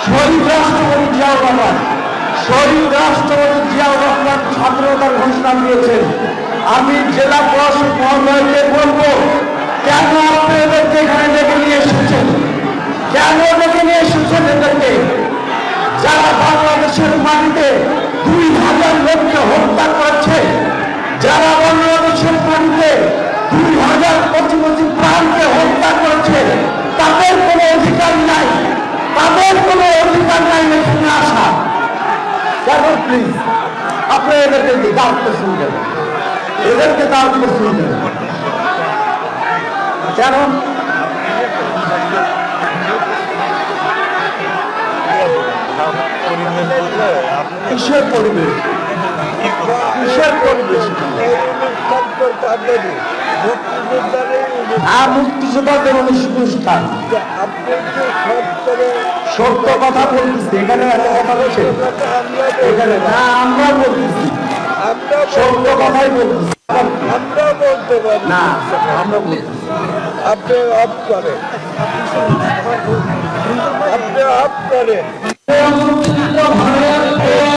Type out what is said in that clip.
শহীদ রাষ্ট্রপতি জিয়াউর রহমান, শহীদ রাষ্ট্রপতি জিয়াউর রহমান স্বাধীনতার ঘোষণা দিয়েছেন। আমি জেলা প্রশাসক মহোদয়কে বলবো, কেন আপনি এদেরকে এখানে ডেকে নিয়ে এসেছেন? কেন ডেকে নিয়ে এসেছেন এদেরকে? যারা বাংলাদেশের মাটিতে 2000 লোককে হত্যা করেছে, যারা বাংলাদেশের মাটিতে 2000 প্রতিবেশী প্রাণকে হত্যা করেছে, তাদের কোনো অধিকার নাই, তাদের কোনো অধিকার নাই এখানে আসা। কেন প্লিজ আপনি এদেরকে দাওয়াত করছেন কেন? এদেরকে দাওয়াত করছেন কেন? কেন? কিসের পরিবেশ? কিসের পরিবেশ? মুক্তিযোদ্ধাদের অনুষ্ঠান। সত্য কথা বলতেছি, এখানে এত কথা বলছে এখানে না, আমরা বলতেছি সত্য কথাই বলতেছি। আমরা বলতে পারি না, আমরা বলতেছি আপনি অফ করেন, আপনি অফ করেন।